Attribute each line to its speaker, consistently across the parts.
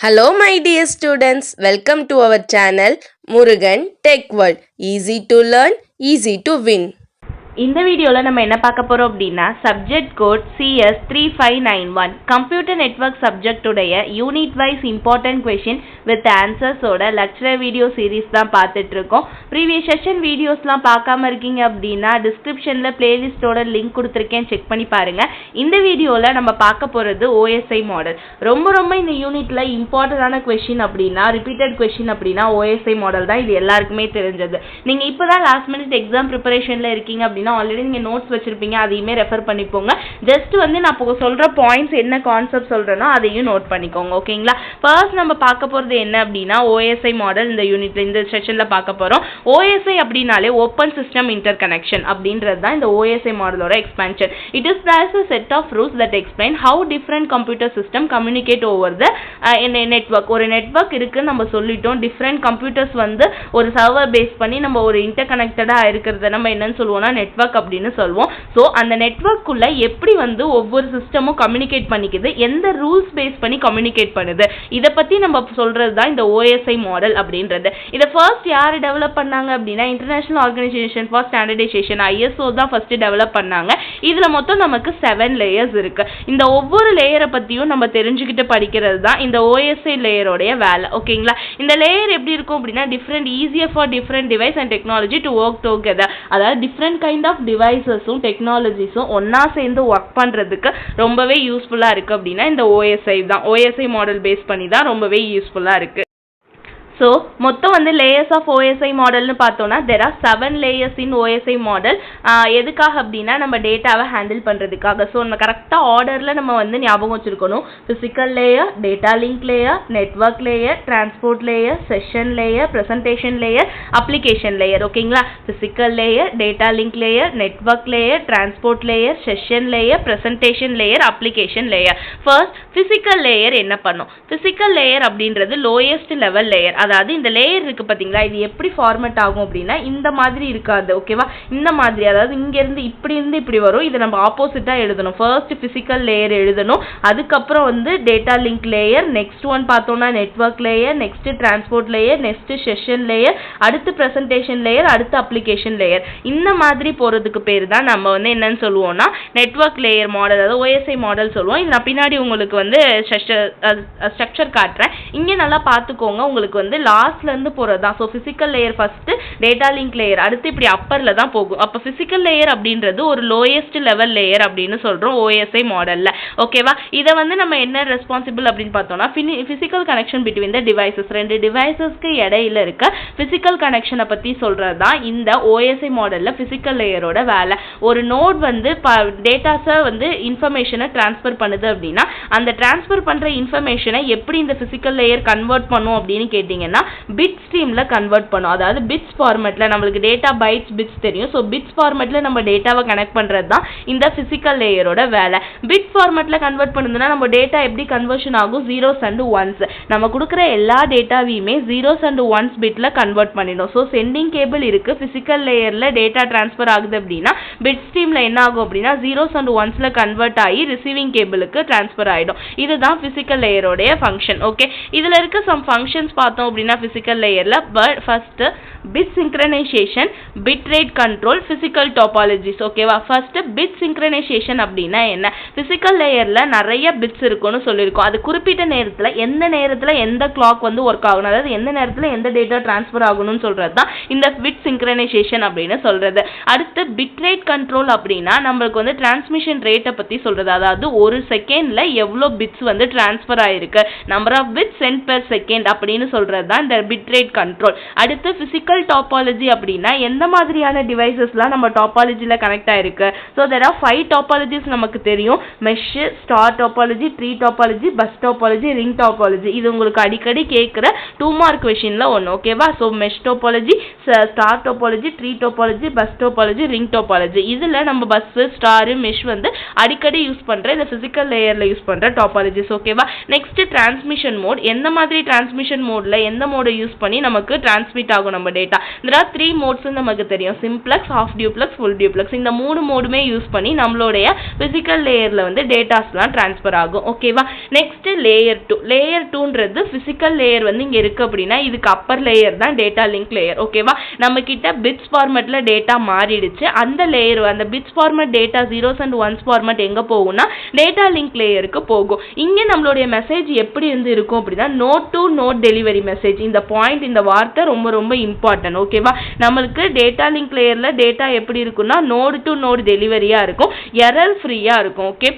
Speaker 1: Hello my dear students, welcome to our channel Murugan Tech World. Easy to learn, easy to win.
Speaker 2: இந்த வீடியோவில் நம்ம என்ன பார்க்க போகிறோம் அப்படின்னா subject code CS 3591 computer network சப்ஜெக்டுடைய unit wise important question with ஆன்சர்ஸோட லெக்சரர் வீடியோ சீரீஸ் தான் பார்த்துட்டு இருக்கோம். ப்ரீவியஸ் செஷன் வீடியோஸ்லாம் பார்க்காம இருக்கீங்க அப்படின்னா டிஸ்கிரிப்ஷனில் பிளேலிஸ்டோட லிங்க் கொடுத்துருக்கேன், செக் பண்ணி பாருங்கள். இந்த வீடியோவில் நம்ம பார்க்க போகிறது OSI மாடல். ரொம்ப இந்த யூனிட்டில் இம்பார்ட்டண்டான கொஷின் அப்படின்னா ரிப்பீட்டட் கொஷின் அப்படின்னா OSI மாடல் தான். இது எல்லாருக்குமே தெரிஞ்சது. நீங்கள் இப்போ தான் லாஸ்ட் மினிட் எக்ஸாம் ப்ரிப்பரேஷனில் இருக்கீங்க அப்படின்னா ஆல்ரெடி நீங்கள் நோட்ஸ் வச்சிருப்பீங்க, அதையுமே ரெஃபர் பண்ணிப்போங்க. ஜஸ்ட் வந்து நான் இப்போ சொல்கிற பாயிண்ட்ஸ் என்ன கான்செப்ட் சொல்கிறேனோ அதையும் நோட் பண்ணிக்கோங்க, ஓகேங்களா? ஃபர்ஸ்ட் நம்ம பார்க்க போகிறது என்ன அப்படின்னா OSI மாடல். இந்த யூனிட்ல இந்த செஷனில் பார்க்க போகிறோம். OSI அப்படின்னாலே ஓப்பன் சிஸ்டம் இன்டர் கனெக்ஷன் அப்படின்றது தான் இந்த OSI மாடலோட expansion. It is plus a set of rules that explain how different computer system communicate over the network. ஒரு நெட்வொர்க் இருக்குன்னு நம்ம சொல்லிட்டோம். டிஃப்ரெண்ட் கம்ப்யூட்டர்ஸ் வந்து ஒரு சர்வர் பேஸ் பண்ணி நம்ம ஒரு இன்டர் கனெக்டடாக இருக்கிறத நம்ம என்னன்னு சொல்லுவோம்னா நெட்வொர்க் அப்படின்னு சொல்லுவோம். ஸோ அந்த நெட்வொர்க்குள்ள எப்படி வந்து ஒவ்வொரு சிஸ்டமும் கம்யூனிகேட் பண்ணிக்குது, எந்த ரூல்ஸ் பேஸ் பண்ணி கம்யூனிகேட் பண்ணுது, இதை பற்றி நம்ம சொல்கிறது தான் இந்த OSI மாடல் அப்படின்றது. இதை ஃபர்ஸ்ட் யார் டெவலப் பண்ணாங்க அப்படின்னா international organisation for standardisation ISO தான் ஃபர்ஸ்ட் டெவலப் பண்ணாங்க. இதில் மொத்தம் நமக்கு 7 லேயர்ஸ் இருக்கு. இந்த ஒவ்வொரு லேயரை பற்றியும் நம்ம தெரிஞ்சுக்கிட்டு படிக்கிறது தான் இந்த OSI லேயரோடைய வேலை, ஓகேங்களா? இந்த லேயர் எப்படி இருக்கும் அப்படின்னா different easier for different device and technology to work together. அதாவது டிஃப்ரெண்ட் கைண்ட் ஆஃப் டிவைசஸும் டெக்னாலஜிஸும் ஒன்றா சேர்ந்து ஒர்க் பண்ணுறதுக்கு ரொம்பவே யூஸ்ஃபுல்லாக இருக்குது அப்படின்னா இந்த OSI தான். OSI மாடல் பேஸ் பண்ணி தான் ரொம்பவே யூஸ்ஃபுல்லாக இருக்குது. ஸோ மொத்தம் வந்து லேயர்ஸ் ஆஃப் OSI மாடல்னு பார்த்தோன்னா there are 7 layers in OSI model. எதுக்காக அப்படின்னா நம்ம டேட்டாவை ஹேண்டில் பண்ணுறதுக்காக. ஸோ நம்ம கரெக்டாக ஆர்டரில் நம்ம வந்து ஞாபகம் வச்சுருக்கணும். Physical layer, data link layer, network layer, transport layer, session layer, presentation layer, application layer, ஓகேங்களா? Physical layer, data link layer, network layer, transport layer, session layer, presentation layer, application layer. First physical layer என்ன பண்ணும்? Physical layer அப்படின்றது lowest level layer. அதாவது இந்த layer இருக்கு பாத்தீங்களா, இது எப்படி ஃபார்மேட் ஆகும் அப்படின்னா இந்த மாதிரி இருக்காது, ஓகேவா? இந்த மாதிரி, அதாவது இங்க இருந்து இப்படி வரும். இதை நம்ம ஆப்போசிட்டா எழுதணும். ஃபர்ஸ்ட் பிசிக்கல் லேயர் எழுதணும், அதுக்கப்புறம் வந்து data link layer, next one பார்த்தோம்னா network layer, next transport layer, next session layer, அடுத்து ப்ரெசன்டேஷன் லேயர், அடுத்து அப்ளிகேஷன் லேயர். இந்த மாதிரி போறதுக்கு பேர் தான் நம்ம வந்து என்னன்னு சொல்லுவோம்னா நெட்வொர்க் லேயர் மாடல், அதாவது OSI மாடல் சொல்லுவோம். இது நான் பின்னாடி உங்களுக்கு வந்து ஸ்ட்ரக்சர் காட்டுறேன். இங்கே நல்லா பார்த்துக்கோங்க. உங்களுக்கு வந்து லாஸ்ட்ல இருந்து போறது தான். So physical layer first, data link layer அடுத்து இப்படி அப்பர்ல தான் போகும். அப்போ பிசிக்கல் லேயர் அப்படின்றது ஒரு லோயஸ்ட் லெவல் லேயர் அப்படின்னு சொல்றோம் OSI மாடல்ல, ஓகேவா? இதை வந்து நம்ம என்ன ரெஸ்பான்சிபிள் அப்படின்னு பார்த்தோம்னா physical connection between the devices, 2 டிவைசஸ்க்கு இடையில இருக்க பிசிக்கல் கனெக்ஷனை பத்தி சொல்றது தான் இந்த OSI மாடல்ல பிசிக்கல் லேயரோட வேலை. ஒரு நோட் வந்து டேட்டாஸை வந்து இன்ஃபர்மேஷனை டிரான்ஸ்ஃபர் பண்ணுது அப்படின்னா அந்த டிரான்ஸ்ஃபர் பண்ற இன்ஃபர்மேஷனை எப்படி இந்த பிசிக்கல் லேயர் கன்வெர்ட் பண்ணும் அப்படின்னு கேட்டீங்கன்னா பிட் ஸ்ட்ரீம்ல கன்வெர்ட் பண்ணும். அதாவது பிட்ஸ் ஃபார்மேட்ல, நம்மளுக்கு டேட்டா பைட்ஸ் பிட்ஸ் தெரியும். ஸோ பிட்ஸ் ஃபார்மேட்ல நம்ம டேட்டாவை கனெக்ட் பண்றது தான் இந்த பிசிக்கல் லேயரோட வேலை. பிட் ஃபார்மேட்ல கன்வெர்ட் பண்ணுதுன்னா நம்ம டேட்டா எப்படி கன்வர்ஷன் ஆகும்? 0s and 1s. நம்ம கொடுக்குற எல்லா டேட்டாவையுமே 0s and 1s பிட்ல கன்வெர்ட் பண்ணிடும். ஸோ சென்டிங் கேபிள் இருக்கு, பிசிக்கல் லேயர்ல டேட்டா டிரான்ஸ்ஃபர் ஆகுது அப்படின்னா பிட் ஸ்ட்ரீம்ல என்ன ஆகும் அப்படின்னா 0s and 1sல கன்வெர்ட் ஆகி ரிசீவிங் கேபிளுக்கு டிரான்ஸ்ஃபர் ஆயிடும். இதுதான் பிசிக்கல் லேயரோட ஃபங்க்ஷன், ஓகே? இதுல இருக்க சம் ஃபங்க்ஷன்ஸ் பார்த்தோம் அப்படின்னா பிசிக்கல் லேயர்ல first bit synchronisation, bit rate control, physical topologies, ஓகேவா? ஃபர்ஸ்ட் பிட் சிங்க்ரனைசேஷன் அப்படின்னா என்ன? பிசிக்கல் லேயர்ல நிறைய பிட்ஸ் இருக்குன்னு சொல்லியிருக்கோம். அது குறிப்பிட்ட நேரத்துல எந்த நேரத்துல எந்த கிளாக் வந்து ஒர்க் ஆகணும், அதாவது எந்த நேரத்துல எந்த டேட்டா டிரான்ஸ்ஃபர் ஆகணும்னு சொல்றது தான் இந்த பிட் சிங்க்ரனைசேஷன் அப்படின்னு சொல்றது. அடுத்து பிட் ரேட் கண்ட்ரோல் அப்படின்னா நம்மளுக்கு வந்து டிரான்ஸ்மிஷன் ரேட்டை பத்தி சொல்றது. அதாவது ஒரு செகண்ட்ல எவ்வளோ பிட்ஸ் வந்து டிரான்ஸ்ஃபர் ஆயிருக்கு, number of bits sent per second அப்படின்னு சொல்றது தான் இந்த பிட் ரேட் கண்ட்ரோல். அடுத்து பிசிக்கல் டாபாலஜி அப்படின்னா எந்த மாதிரியான டிவைசஸ்லாம் நம்ம டாபாலஜில கனெக்ட் ஆயிருக்கு. ஸோ தேர் ஆர் 5 டாபாலஜிஸ் நமக்கு தெரியும். Mesh, star topology, tree topology, bus topology, ring topology. இது உங்களுக்கு அடிக்கடி கேட்குற 2 மார்க் கொஸ்டின்ல ஒன்று, ஓகேவா? So mesh topology, star topology, tree topology, bus topology, ring topology. இதுல நம்ம பஸ், ஸ்டார், மெஷ் வந்து அடிக்கடி யூஸ் பண்ற இந்த பிசிக்கல் லேயர்ல யூஸ் பண்ற டாபாலஜிஸ், ஓகேவா? Next transmission mode. எந்த மாதிரி டிரான்ஸ்மிஷன் மோட்ல எந்த மோடை யூஸ் பண்ணி நமக்கு டிரான்ஸ்மிட் ஆகும் நம்ம டேட்டா. there are 3 modes நமக்கு தெரியும். Simplex, half duplex, full duplex. இந்த 3 மோடுமே யூஸ் பண்ணி நம்மளுடைய பிசிக்கல் லேயர்ல வந்து டேட்டாஸ்லாம் ட்ரான்ஸ்ஃபர் ஆகும். ஓகேவா? Next layer 2. லேயர் 2ன்றது பிசிக்கல் லேயர் வந்து இங்க இருக்கு அப்படின்னா இதுக்கு அப்பர் லேயர் தான் டேட்டா லிங்க் லேயர். ஓகேவா? நம்ம கிட்ட பிட்ஸ் ஃபார்மேட்ல டேட்டா மாறிடுச்சு. அந்த லேயர் அந்த bits format data zeros and ones format எங்க போகும்னா டேட்டா லிங்க் லேயருக்கு போகும். இங்க நம்மளுடைய மெசேஜ் எப்படி இருக்கும் அப்படின்னா node to node delivery message. இந்த பாயிண்ட், இந்த வார்த்தை ரொம்ப ரொம்ப இம்பார்ட்டன்ட். ஓகேவா? நம்மளுக்கு டேட்டா லிங்க் லேயர்ல டேட்டா எப்படி இருக்கும்னா நோடு டு நோடு டெலிவரியா இருக்கும், எரர் ஃப்ரீயா இருக்கும். ஓகே,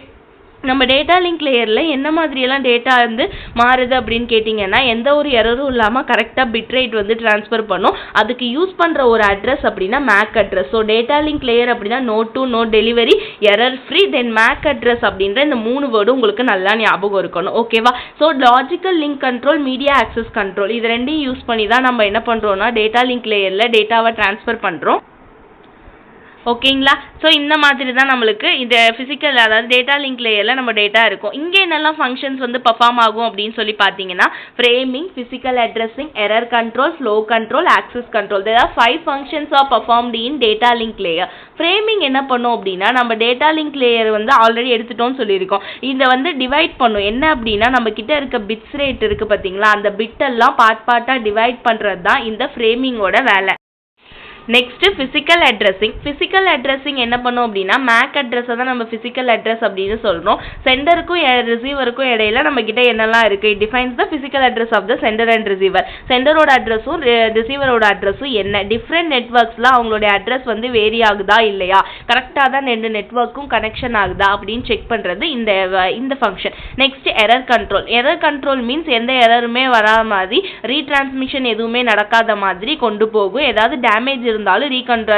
Speaker 2: நம்ம டேட்டா லிங்க் லேயர்ல என்ன மாதிரியெல்லாம் டேட்டா வந்து மாறுது அப்படின்னு கேட்டிங்கன்னா எந்த ஒரு எரரும் இல்லாமல் கரெக்டாக பிட் ரேட் வந்து ட்ரான்ஸ்ஃபர் பண்ணும். அதுக்கு யூஸ் பண்ணுற ஒரு அட்ரஸ் அப்படின்னா MAC address. So data link layer அப்படின்னா node to node delivery, error free, then MAC address அப்படின்ற இந்த 3 வேர்டும் உங்களுக்கு நல்லா ஞாபகம் இருக்கணும். ஓகேவா? So logical link control, media access control, இது ரெண்டையும் யூஸ் பண்ணி தான் நம்ம என்ன பண்ணுறோம்னா டேட்டா லிங்க் லேயரில் டேட்டாவை ட்ரான்ஸ்ஃபர் பண்ணுறோம். ஓகேங்களா? ஸோ இந்த மாதிரி தான் நம்மளுக்கு இந்த ஃபிசிக்கல், அதாவது டேட்டா லிங்க் லேயரில் நம்ம டேட்டா இருக்கும். இங்கே என்னெல்லாம் ஃபங்க்ஷன்ஸ் வந்து பர்ஃபார்ம் ஆகும் அப்படின்னு சொல்லி பார்த்தீங்கன்னா framing, physical addressing, error control, flow control, access control. there are 5 functions are performed in data link layer. Framing என்ன பண்ணும் அப்படின்னா நம்ம டேட்டா லிங்க் லேயர் வந்து ஆல்ரெடி எடுத்துட்டோம்னு சொல்லியிருக்கோம். இதை வந்து டிவைட் பண்ணும். என்ன அப்படின்னா நம்ம கிட்ட இருக்க பிட்ஸ் ரேட் இருக்குது பார்த்தீங்களா, அந்த பிட்டெல்லாம் பார்ட்டாக டிவைட் பண்ணுறது தான் இந்த ஃப்ரேமிங்கோட வேலை. Next physical addressing. Physical addressing என்ன பண்ணும் அப்படின்னா மேக் அட்ரஸை தான் நம்ம பிசிக்கல் அட்ரஸ் அப்படின்னு சொல்கிறோம். சென்டருக்கும் ரிசீவருக்கும் இடையில நம்ம கிட்ட என்னெல்லாம் இருக்குது, it defines the physical address of the sender and receiver. சென்டரோட அட்ரஸும் ரிசீவரோட அட்ரஸும் என்ன, டிஃப்ரெண்ட் நெட்வொர்க்ஸில் அவங்களுடைய அட்ரஸ் வந்து வேரி ஆகுதா இல்லையா, கரெக்டாக தான் 2 நெட்வொர்க்கும் கனெக்ஷன் ஆகுதா அப்படின்னு செக் பண்ணுறது இந்த function. Next error control. Error control means எந்த எரருமே வரா மாதிரி, ரீட்ரான்ஸ்மிஷன் எதுவுமே நடக்காத மாதிரி கொண்டு போகும். ஏதாவது டேமேஜ் இருந்தாலும்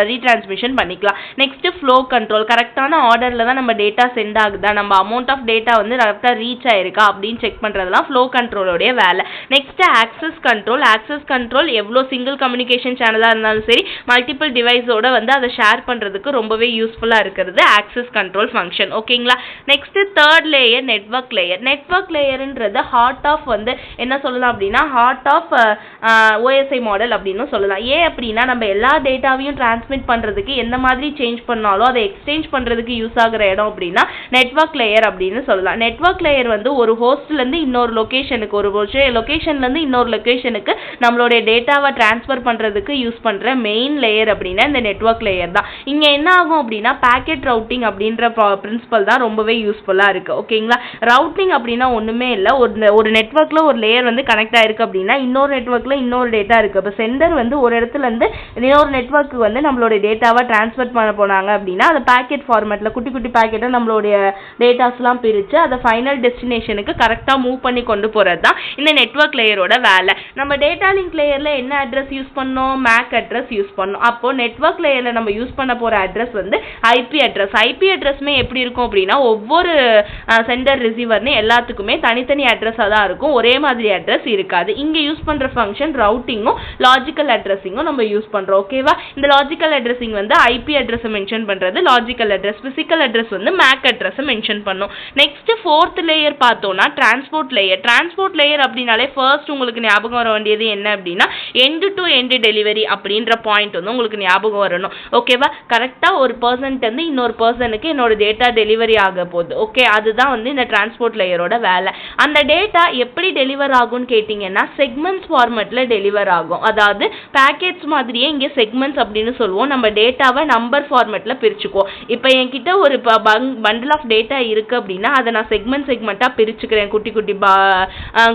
Speaker 2: ரீட்ரான்ஸ்மிஷன் பண்ணிக்கலாம். Next flow control. கரெக்டான ஆர்டர்ல தான் நம்ம டேட்டா சென்ட் ஆகுதா, நம்ம அமௌண்ட் ஆஃப் டேட்டா வந்து கரெக்டாக ரீச் ஆயிருக்கா அப்படின்னு செக் பண்றதுலாம் ஃப்ளோ கண்ட்ரோலோடைய வேலை. Next access control. Access control எவ்வளோ சிங்கிள் கம்யூனிகேஷன் சேனலாக இருந்தாலும் சரி மல்டிபிள் டிவைஸோட வந்து அதை ஷேர் பண்றதுக்கு ரொம்பவே யூஸ்ஃபுல்லாக இருக்கிறது ஆக்சஸ் கண்ட்ரோல் ஃபங்க்ஷன். ஓகேங்களா? Next third layer network layer. Network லேயர்ன்றது ஹார்ட் ஆஃப் வந்து என்ன சொல்லலாம் அப்படின்னா ஹார்ட் ஆஃப் ஓஎஸ்ஐ மாடல் அப்படின்னு சொல்லலாம். ஏன் அப்படின்னா நம்ம எல்லா டேட்டாவையும் டிரான்ஸ்மிட் பண்றதுக்கு எந்த மாதிரி சேஞ்ச் பண்ணாலும் அதை எக்ஸ்சேஞ்ச் பண்றதுக்கு யூஸ் ஆகுற இடம் அப்படின்னா நெட்வொர்க் லேயர் அப்படின்னு சொல்லலாம். நெட்வொர்க் லேயர் வந்து ஒரு ஹோஸ்ட்ல இருந்து இன்னொரு லொகேஷனுக்கு, ஒரு லொகேஷன்ல இருந்து இன்னொரு லொகேஷனுக்கு நம்மளுடைய டேட்டாவை டிரான்ஸ்ஃபர் பண்றதுக்கு யூஸ் பண்ற மெயின் லேயர் அப்படின்னா இந்த நெட்வொர்க் லேயர் தான். இங்க என்ன ஆகும் அப்படின்னா பாக்கெட் ரவுட்டிங் அப்படின்ற பிரின்சிபல் தான் ரொம்பவே யூஸ்ஃபுல்லா இருக்கு. ஓகேங்களா? ரவுட்டிங் அப்படின்னா ஒண்ணுமே இல்லை, ஒரு நெட்வொர்க்ல ஒரு லேயர் வந்து கனெக்ட் ஆயிருக்கு அப்படின்னா இன்னொரு நெட்வொர்க்ல இன்னொரு டேட்டா இருக்கு. இப்போ சென்டர் வந்து ஒரு இடத்துல இருந்து இன்னொரு நெட்வொர்க்கு வந்து நம்மளோட டேட்டாவை டிரான்ஸ்ஃபர் பண்ண போனாங்க அப்படின்னா அது பேக்கெட் ஃபார்மேட்டில் குட்டி குட்டி பேக்கெட்டை நம்மளுடைய டேட்டாஸ்லாம் பிரித்து அதை ஃபைனல் டெஸ்டினேஷனுக்கு கரெக்டாக மூவ் பண்ணி கொண்டு போகிறது தான் இந்த நெட்வொர்க் லேயரோட வேலை. நம்ம டேட்டா லிங்க் லேயரில் என்ன அட்ரஸ் யூஸ் பண்ணோம், மேக் அட்ரஸ் யூஸ் பண்ணோம். அப்போது நெட்வொர்க் லேயரில் நம்ம யூஸ் பண்ண போகிற அட்ரஸ் வந்து ஐபி அட்ரஸ். ஐபி அட்ரஸுமே எப்படி இருக்கும் அப்படின்னா ஒவ்வொரு சென்டர் ரிசீவர்னு எல்லாத்துக்குமே தனித்தனி அட்ரஸாக தான் இருக்கும், ஒரே மாதிரி அட்ரஸ் இருக்காது. இங்கே யூஸ் பண்ணுற ஃபங்க்ஷன் ரவுட்டிங்கும் லாஜிக்கல் அட்ரஸிங்கும் நம்ம யூஸ் பண்ணுறோம். ஓகேவா? இந்த லாஜிக்கல் அட்ரஸிங் வந்து ஐபி அட்ரஸை மென்ஷன் பண்றது லாஜிக்கல் அட்ரஸ், பிசிக்கல் அட்ரஸ் வந்து மேக் அட்ரஸை மென்ஷன் பண்ணும். நெக்ஸ்ட் ஃபோர்த் லேயர் பார்த்தோம்னா டிரான்ஸ்போர்ட் லேயர். டிரான்ஸ்போர்ட் லேயர் அப்படின்னாலே ஃபர்ஸ்ட் உங்களுக்கு ஞாபகம் வர வேண்டியது என்ன அப்படின்னா எண்ட் டு எண்ட் டெலிவரி அப்படின்ற பாயிண்ட் வந்து உங்களுக்கு ஞாபகம் வரணும். ஓகேவா? கரெக்டாக ஒரு பர்சன்ட் வந்து இன்னொரு பர்சனுக்கு என்னோட டேட்டா டெலிவரி ஆக போகுது. ஓகே, அதுதான் வந்து இந்த டிரான்ஸ்போர்ட் லேயரோட வேலை. அந்த டேட்டா எப்படி டெலிவர் ஆகும்னு கேட்டிங்கன்னா செக்மெண்ட்ஸ் ஃபார்மேட்ல டெலிவர் ஆகும். அதாவது பேக்கெட்ஸ் மாதிரியே இங்கே செக்மெண்ட்ஸ் அப்படின்னு சொல்லுவோம். நம்ம டேட்டாவை நம்பர் ஃபார்மேட்ல பிரிச்சுக்குவோம். இப்போ என்கிட்ட ஒரு பண்டில் ஆஃப் டேட்டா இருக்கு அப்படின்னா அதை நான் செக்மெண்ட்டாக பிரிச்சுக்கிறேன், குட்டி குட்டி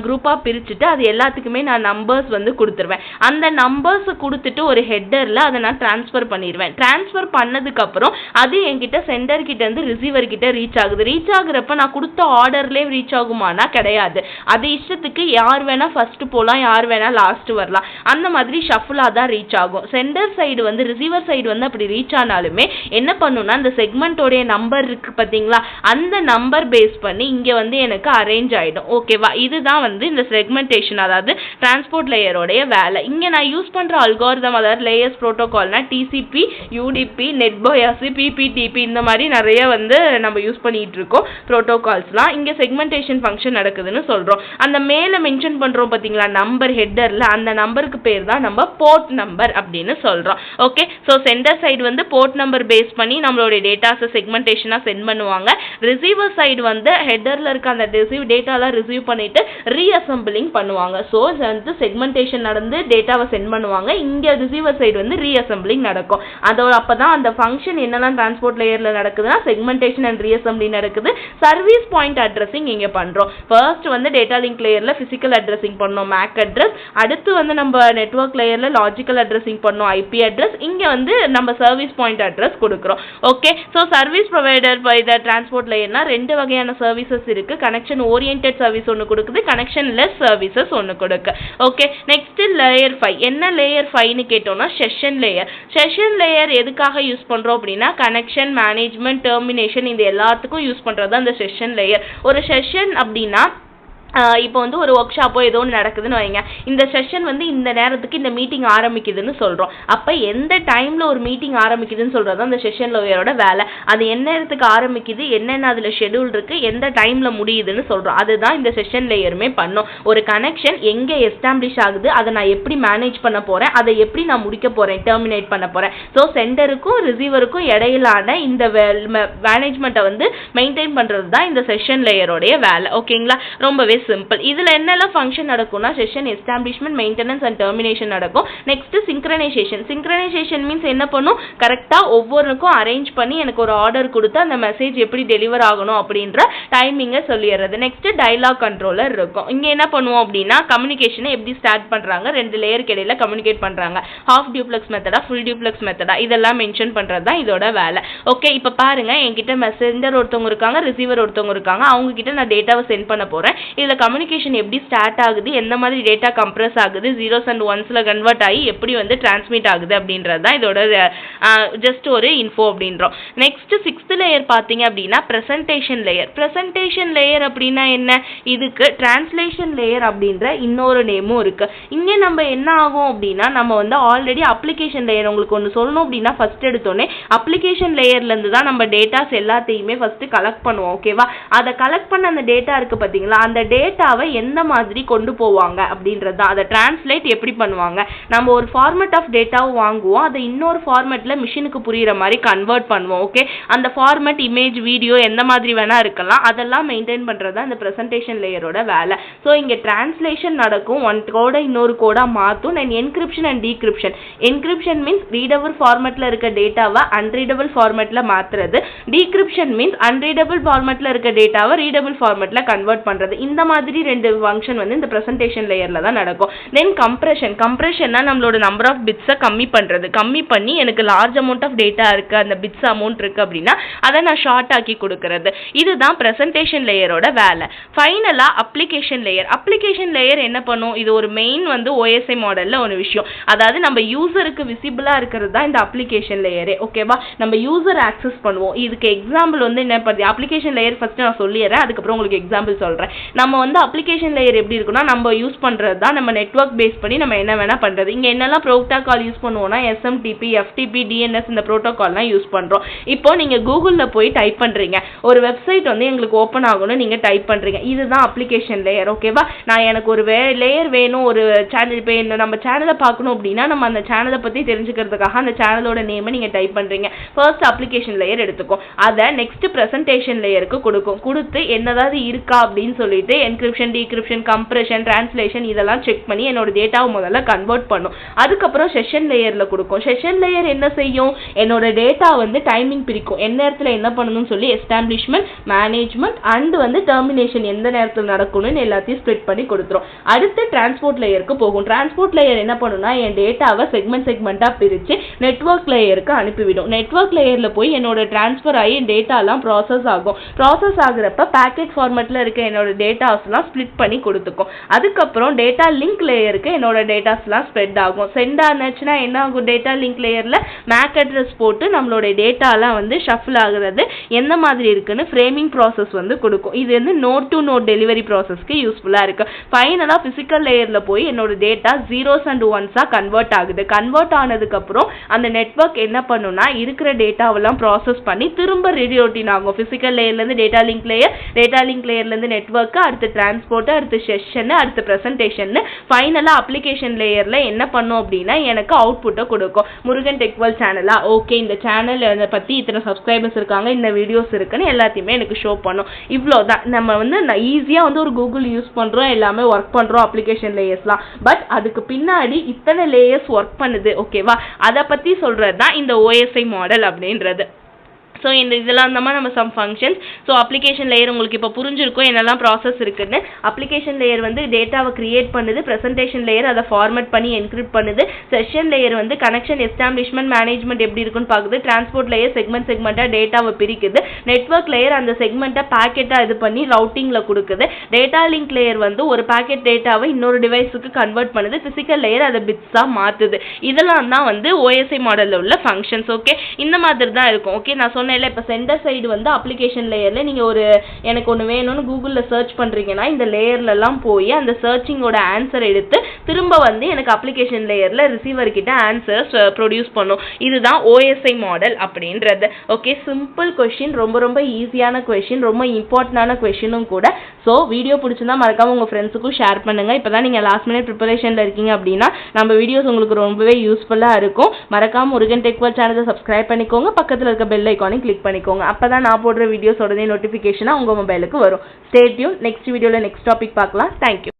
Speaker 2: குரூப்பாக பிரிச்சுட்டு அது எல்லாத்துக்குமே நான் நம்பர்ஸ் வந்து கொடுத்துருவேன். அந்த நம்பர்ஸ் கொடுத்துட்டு ஒரு ஹெட்டரில் அதை நான் ட்ரான்ஸ்ஃபர் பண்ணிடுவேன். ட்ரான்ஸ்ஃபர் பண்ணதுக்கப்புறம் அது என்கிட்ட சென்டர் கிட்ட இருந்து ரிசீவர் கிட்ட ரீச் ஆகுது. ரீச் ஆகுறப்ப நான் கொடுத்த ஆர்டர்லேயே ரீச் ஆகுமானா கிடையாது. அது இஷ்டத்துக்கு யார் வேணா ஃபர்ஸ்ட் போகலாம், யார் வேணா லாஸ்ட் வரலாம். அந்த மாதிரி ஷஃபிளாக தான் ரீச் ஆகும். சென்டர் சைடு வந்து ரிசீவர் சைடு வந்து அப்படி ரீச் ஆனாலுமே என்ன பண்ணுன்னா அந்த செக்மெண்டோடைய நம்பர் இருக்கு பார்த்தீங்களா, அந்த நம்பர் பேஸ் பண்ணி இங்கே வந்து எனக்கு அரேஞ்ச் ஆகிடும். ஓகேவா, இதுதான் வந்து இந்த செக்மெண்டேஷன், அதாவது டிரான்ஸ்போர்ட் லேயரோடைய வேலை. இங்கே நான் யூஸ் பண்ணுற அல்காரிதம், அதாவது லேயர்ஸ் ப்ரோட்டோகால்னா டிசிபி, யூடிபி, நெட்போயாசி, பிபிடிபி இந்த மாதிரி நிறைய வந்து நம்ம யூஸ் பண்ணிட்டு இருக்கோம் ப்ரோட்டோகால்ஸ்லாம். இங்கே செக்மெண்டேஷன் ஃபங்க்ஷன் நடக்குதுன்னு சொல்கிறோம். அந்த மேலே மென்ஷன் பண்ணுறோம் பார்த்தீங்களா நம்பர் ஹெட்டரில், அந்த நம்பருக்கு பேர் தான் நம்ம போர்ட் நம்பர் அப்படின்னு சொல்கிறோம். ஓகே, ஸோ சென்டர் சைடு வந்து போர்ட் நம்பர் பேஸ் பண்ணி நம்மளுடைய டேட்டாஸை செக்மெண்டேஷனாக சென்ட் பண்ணுவாங்க. ரிசீவர் சைடு வந்து ஹெட்டரில் இருக்க அந்த டேட்டாலாம் ரிசீவ் பண்ணிட்டு ரீஅசம்பிளிங் பண்ணுவாங்க. ஸோ வந்து செக்மெண்டேஷன் நடந்து டேட்டாவை சென்ட் பண்ணுவாங்க. இங்கே ரிசீவர் சைடு வந்து ரீஅசம்பிளிங் நடக்கும். அதோட அப்போ தான் அந்த ஃபங்க்ஷன் என்னெல்லாம் டிரான்ஸ்போர்ட் லேயரில் நடக்குதுன்னா செக்மெண்டேஷன் அண்ட் ரீஅசம்பிளிங் நடக்குது. சர்வீஸ் பாயிண்ட் அட்ரஸிங் இங்கே பண்ணுறோம். ஃபர்ஸ்ட் வந்து டேட்டா லிங்க் லேயரில் ஃபிசிக்கல் அட்ரஸிங் பண்ணோம், மேக் அட்ரஸ். அடுத்து வந்து நம்ம நெட்வொர்க் லேயரில் லாஜிக்கல் அட்ரஸிங் பண்ணோம், ஐபி அட்ரஸ். இங்கே வந்து நம்ம சர்வீஸ் பாயிண்ட் அட்ரஸ் கொடுக்குறோம். Okay, so service provider by the transport லேயர்னா ரெண்டு வகையான சர்வீசஸ் இருக்கு. கனெக்ஷன் ஓரியன்டட் சர்வீஸ் ஒன்று கொடுக்குது, கனெக்ஷன் லெஸ் சர்வீசஸ் ஒன்று கொடுக்கு. Okay, next layer 5. என்ன லேயர் 5ன்னு கேட்டோம்னா செஷன் லேயர். செஷன் லேயர் எதுக்காக யூஸ் பண்றோம் அப்படின்னா கனெக்ஷன் மேனேஜ்மெண்ட், டெர்மினேஷன் இது எல்லாத்துக்கும் யூஸ் பண்றது அந்த செஷன் லேயர். ஒரு செஷன் அப்படின்னா இப்போ வந்து ஒரு ஒர்க் ஷாப்போ ஏதோ ஒன்று நடக்குதுன்னு வைங்க. இந்த செஷன் வந்து இந்த நேரத்துக்கு இந்த மீட்டிங் ஆரம்பிக்குதுன்னு சொல்கிறோம். அப்போ எந்த டைமில் ஒரு மீட்டிங் ஆரம்பிக்குதுன்னு சொல்கிறது அந்த செஷன் லேயரோட வேலை. அது என்ன நேரத்துக்கு ஆரம்பிக்குது, என்னென்ன அதில் ஷெடியூல் இருக்குது, எந்த டைமில் முடியுதுன்னு சொல்கிறோம். அதுதான் இந்த செஷன் லேயருமே பண்ணும். ஒரு கனெக்ஷன் எங்கே எஸ்டாப்ளிஷ் ஆகுது, அதை நான் எப்படி மேனேஜ் பண்ண போகிறேன், அதை எப்படி நான் முடிக்க போகிறேன், டெர்மினேட் பண்ண போகிறேன். ஸோ சென்டருக்கும் ரிசீவருக்கும் இடையிலான இந்த மேனேஜ்மெண்ட்டை வந்து மெயின்டைன் பண்ணுறது தான் இந்த செஷன் லேயரோடைய வேலை. ஓகேங்களா, ரொம்பவே சிம்பிள். இதுல என்னெல்லாம் ஃபங்க்ஷன் நடக்கும்னா session establishment, maintenance and termination நடக்கும். Next synchronisation. சிங்க்ரனைசேஷன் மீன்ஸ் என்ன பண்ணும், கரெக்டா ஒவ்வொருக்கும் அரேஞ்ச் பண்ணி எனக்கு ஒரு ஆர்டர் கொடுத்து அந்த மெசேஜ் எப்படி டெலிவர் ஆகணும் அப்படின்ற டைமிங்கை சொல்லிடுறது. நெக்ஸ்ட் டயலாக் கண்ட்ரோலர் இருக்கும். இங்க என்ன பண்ணுவோம் அப்படின்னா கம்யூனிகேஷனை எப்படி ஸ்டார்ட் பண்றாங்க, ரெண்டு லேயருக்கு இடையில கம்யூனிகேட் பண்றாங்க, ஹாஃப் டியூப்ளெக்ஸ் மெத்தடா, ஃபுல் டியூப்ளெக்ஸ் மெத்தடா, இதெல்லாம் மென்ஷன் பண்றது தான் இதோட வேலை. ஓகே, இப்போ பாருங்க என்கிட்ட மெசேஞ்சர் ஒருத்தவங்க இருக்காங்க, ரிசீவர் ஒருத்தவங்க இருக்காங்க. அவங்க கிட்ட நான் டேட்டாவை சென்ட் பண்ண போறேன். இதுல கம்யூனிகேஷன் எப்படி ஸ்டார்ட் ஆகுது, எந்த மாதிரி டேட்டா கம்ப்ரஸ் ஆகுது, ஜீரோஸ் அண்ட் ஒன்ஸ்ல கன்வெர்ட் ஆகி எப்படி வந்து டிரான்ஸ்மிட் ஆகுது அப்படின்றது தான் இதோட ஜஸ்ட் ஒரு இன்ஃபோ அப்படின்றோம். நெக்ஸ்ட் 6th லேயர் பார்த்தீங்க அப்படின்னா பிரசன்டேஷன் லேயர். பிரசன்டேஷன் லேயர் அப்படின்னா என்ன, இதுக்கு டிரான்ஸ்லேஷன் லேயர் அப்படின்ற இன்னொரு நேமும் இருக்கு. இங்கே நம்ம என்ன ஆகும் அப்படின்னா நம்ம வந்து ஆல்ரெடி அப்ளிகேஷன் லேயர் உங்களுக்கு ஒன்று சொல்லணும் அப்படின்னா ஃபர்ஸ்ட் எடுத்தோடனே அப்ளிகேஷன் லேயர்ல இருந்து தான் நம்ம டேட்டாஸ் எல்லாத்தையுமே ஃபர்ஸ்ட் கலெக்ட் பண்ணுவோம். ஓகேவா, அதை கலெக்ட் பண்ண அந்த டேட்டா இருக்கு பார்த்தீங்களா, அந்த டேட்டாவை எந்த மாதிரி கொண்டு போவாங்க அப்படின்றது தான். அதை டிரான்ஸ்லேட் எப்படி பண்ணுவாங்க, நம்ம ஒரு ஃபார்மேட் ஆஃப் டேட்டாவை வாங்குவோம், அதை இன்னொரு ஃபார்மேட்ல மிஷினுக்கு புரியுற மாதிரி கன்வெர்ட் பண்ணுவோம். ஓகே, அந்த ஃபார்மேட் இமேஜ், வீடியோ எந்த மாதிரி வேணா இருக்கலாம், அதெல்லாம் மெயின்டைன் பண்றது தான் இந்த பிரசன்டேஷன் லேயரோட வேலை. ஸோ இங்கே டிரான்ஸ்லேஷன் நடக்கும், ஒன் கோட இன்னொரு கோடா மாற்றும். And encryption and decryption. Encryption means readable ஃபார்மேட்ல இருக்க டேட்டாவை அன்ரீடபிள் ஃபார்மேட்ல மாத்துறது. டீக்ரிப்ஷன் மீன்ஸ் அன்ரீடபிள் ஃபார்மேட்ல இருக்க டேட்டாவை ரீடபிள் ஃபார்மேட்ல கன்வெர்ட் பண்றது. இந்த மாதிரி ரெண்டு ஃபங்க்ஷன் வந்து இந்த பிரசன்டேஷன் லேயர்ல தான் நடக்கும். தென் கம்ப்ரஷன். கம்ப்ரஷன்னா நம்மளோட நம்பர் ஆஃப் பிட்ஸை கம்மி பண்றது. கம்மி பண்ணி எனக்கு லார்ஜ் அமௌண்ட் ஆஃப் டேட்டா இருக்கு, அந்த பிட்ஸ் அமௌண்ட் இருக்கு அப்படின்னா அதை நான் ஷார்ட் ஆக்கி கொடுக்கறது. இதுதான் பிரசன்டேஷன் லேயரோட வேலை. ஃபைனலா அப்ளிகேஷன் லேயர். அப்ளிகேஷன் லேயர் என்ன பண்ணும், இது ஒரு மெயின் வந்து OSI மாடல்ல ஒரு விஷயம். அதாவது நம்ம யூசருக்கு விசிபிளா இருக்கிறது தான் இந்த அப்ளிகேஷன் லேயரே. ஓகேவா, நம்ம யூசர் ஆக்சஸ் பண்ணுவோம். இதுக்கு எக்ஸாம்பிள் வந்து என்ன பண்ணுது, அப்ளிகேஷன் லேயர் ஃபர்ஸ்ட் நான் சொல்லிடுறேன், அதுக்கப்புறம் உங்களுக்கு எக்ஸாம்பிள் சொல்றேன். நம்ம வந்து அப்ளிகேஷன் லேயர் எப்படி இருக்குன்னா நம்ம யூஸ் பண்றது தான் நம்ம நெட்வொர்க் பேஸ் பண்ணி நம்ம என்ன வேணா பண்றது. இங்க என்னெல்லாம் புரோட்டோகால் யூஸ் பண்ணுவோம்னா SMTP, FTP, DNS இந்த புரோட்டோகால்லாம் யூஸ் பண்றோம். இப்போ நீங்க கூகுள்ல போய் டைப் பண்றீங்க, ஒரு வெப்சைட் வந்து எங்களுக்கு ஓப்பன் ஆகணும், நீங்க டைப் பண்றீங்க, இதுதான் அப்ளிகேஷன் லேயர். ஓகேவா, நான் எனக்கு ஒரு லேயர் வேணும், ஒரு சேனல் இப்போ நம்ம சேனலை பார்க்கணும் அப்படின்னா நம்ம அந்த சேனலை பத்தி தெரிஞ்சுக்கிறதுக்காக அந்த சேனலோட நேமை நீங்க டைப் பண்றீங்க. ஃபர்ஸ்ட் அப்ளிகேஷன் லேயர் எடுத்துக்கும், அதை நெக்ஸ்ட் பிரசன்டேஷன் லேயருக்கு கொடுத்து என்னதாவது இருக்கா அப்படின்னு சொல்லிட்டு என்கிரிப்ஷன், டீக்ரிப்ஷன், கம்ப்ரஷன், டிரான்ஸ்லேஷன் இதெல்லாம் செக் பண்ணி என்னோட டேட்டாவை முதல்ல கன்வெர்ட் பண்ணும். அதுக்கப்புறம் செஷன் லேயர்ல கொடுக்கும். செஷன் லேயர் என்ன செய்யும், என்னோட டேட்டா வந்து டைமிங் பிரிக்கும், எந்த நேரத்தில் என்ன பண்ணணும்னு சொல்லி எஸ்டாப்ளிஷ்மெண்ட், மேனேஜ்மெண்ட் அண்ட் வந்து டெர்மினேஷன் எந்த நேரத்தில் நடக்கணும்னு எல்லாத்தையும் ஸ்ப்ளிட் பண்ணி கொடுத்துரும். அடுத்து டிரான்ஸ்போர்ட் லேயருக்கு போகும். டிரான்ஸ்போர்ட் லேயர் என்ன பண்ணும்னா என் டேட்டாவை செக்மெண்டா பிரிச்சு நெட்வொர்க் லேயருக்கு அனுப்பிவிடும். நெட்வொர்க் லேயர்ல போய் என்னோட டிரான்ஸ்ஃபர் ஆகி டேட்டாலாம் ப்ராசஸ் ஆகும். ப்ராசஸ் ஆகுறப்ப பேக்கெட் ஃபார்மேட்ல இருக்க என்னோட டேட்டா டேட்டாஸ்லாம் ஸ்ப்ளிட் பண்ணி கொடுத்துக்கும். அதுக்கப்புறம் டேட்டா லிங்க் லேயருக்கு என்னோட டேட்டாஸ்லாம் ஸ்ப்ரெட் ஆகும். சென்ட் ஆச்சுன்னா என்ன ஆகும், டேட்டா லிங்க் லேயரில் மேக் அட்ரஸ் போட்டு நம்மளோட டேட்டாலாம் வந்து ஷஃபிள் ஆகுறது எந்த மாதிரி இருக்குன்னு ஃப்ரேமிங் ப்ராசஸ் வந்து கொடுக்கும். இது வந்து நோட் டு நோட் டெலிவரி ப்ராசஸ்க்கு யூஸ்ஃபுல்லாக இருக்கு. ஃபைனலாக ஃபிசிக்கல் லேயரில் போய் என்னோட data 0s and 1s convert ஆகுது. கன்வெர்ட் ஆனதுக்கப்புறம் அந்த நெட்வொர்க் என்ன பண்ணுன்னா இருக்கிற டேட்டாவெல்லாம் ப்ராசஸ் பண்ணி திரும்ப ரீரூட்டிங் ஆகும். ஃபிசிக்கல் லேயர்லேருந்து டேட்டா லிங்க் லேயர்லேருந்து நெட்வொர்க்கு, அடுத்து டிரான்ஸ்போர்ட், அடுத்து செஷன், அடுத்து ப்ரெசன்டேஷன், ஃபைனலாக அப்ளிகேஷன் லேயரில் என்ன பண்ணும் அப்படின்னா எனக்கு அவுட்புட்டை கொடுக்கும். முருகன் டெக்வல் சேனலா, ஓகே இந்த சேனல் அதை பற்றி இத்தனை சப்ஸ்கிரைபர்ஸ் இருக்காங்க, இந்த வீடியோஸ் இருக்குன்னு எல்லாத்தையுமே எனக்கு ஷோ பண்ணும். இவ்வளோதான். நம்ம வந்து ஈஸியாக வந்து ஒரு கூகுள் யூஸ் பண்ணுறோம், எல்லாமே ஒர்க் பண்ணுறோம் அப்ளிகேஷன் லேயர்ஸ்லாம். பட் அதுக்கு பின்னாடி இத்தனை லேயர்ஸ் ஒர்க் பண்ணுது. ஓகேவா, அதை பற்றி சொல்கிறது தான் இந்த OSI மாடல் அப்படின்றது. ஸோ இதெல்லாம் அந்த மாதிரி நம்ம some functions. So application layer உங்களுக்கு இப்போ புரிஞ்சிருக்கும் என்னெல்லாம் ப்ராசஸ் இருக்குன்னு. அப்ளிகேஷன் லேயர் வந்து டேட்டாவை கிரியேட் பண்ணுது, ப்ரெசன்டேஷன் லேயர் அதை ஃபார்மேட் பண்ணி என்கிரிப்ட் பண்ணுது, செஷன் லேயர் வந்து கனெக்ஷன் எஸ்டாப்ளிஷ்மெண்ட் மேனேஜ்மெண்ட் எப்படி இருக்குன்னு பார்க்குது, டிரான்ஸ்போர்ட் லேயர் செக்மெண்ட்டாக டேட்டாவை பிரிக்குது, நெட்வொர்க் லேயர் அந்த செக்மெண்ட்டை பேக்கெட்டாக இது பண்ணி ரவுட்டிங்கில் கொடுக்குது, டேட்டா லிங்க் லேயர் வந்து ஒரு பேக்கெட் டேட்டாவை இன்னொரு டிவைஸுக்கு கன்வெர்ட் பண்ணுது, ஃபிசிக்கல் லேயர் அதை பிட்ஸாக மாற்றுது. இதெல்லாம் தான் வந்து OSI மாடலில் உள்ள ஃபங்க்ஷன்ஸ். ஓகே, இந்த மாதிரி தான் இருக்கும். ஓகே, நான் சொன்ன இல்லை இப்போ சென்டர் சைடு வந்து அப்ளிகேஷன் லேயரில் நீங்கள் ஒரு எனக்கு ஒன்று வேணும்னு கூகுளில் சர்ச் பண்ணுறீங்கன்னா இந்த லேயர்லலாம் போய் அந்த சர்ச்சிங்கோட ஆன்சர் எடுத்து திரும்ப வந்து எனக்கு அப்ளிகேஷன் லேயரில் ரிசீவர் கிட்ட ஆன்சர்ஸ் ப்ரொடியூஸ் பண்ணும். இதுதான் OSI மாடல் அப்படின்றது. ஓகே, சிம்பிள் கொஷின், ரொம்ப ரொம்ப ஈஸியான கொஷின், ரொம்ப இம்பார்ட்டண்டான கொஷினும் கூட. ஸோ வீடியோ பிடிச்சிருந்தா மறக்காமல் உங்கள் ஃப்ரெண்ட்ஸுக்கும் ஷேர் பண்ணுங்கள். இப்போ தான் நீங்கள் லாஸ்ட் மினிட் ப்ரிப்பரேஷனில் இருக்கீங்க அப்படின்னா நம்ம வீடியோஸ் உங்களுக்கு ரொம்பவே யூஸ்ஃபுல்லாக இருக்கும். மறக்காமல் முருகன் டெக்வல் சேனலை சப்ஸ்கிரைப் பண்ணிக்கோங்க, பக்கத்தில் இருக்க பெல் ஐக்கானை கிளிக் பண்ணிக்கோங்க. அப்பதான் நான் போடுற வீடியோஸ் உடனே நோட்டிஃபிகேஷனாக உங்கள் மொபைலுக்கு வரும். Stay tune. நெக்ஸ்ட் வீடியோவில் நெக்ஸ்ட் டாபிக் பார்க்கலாம். தேங்க்யூ.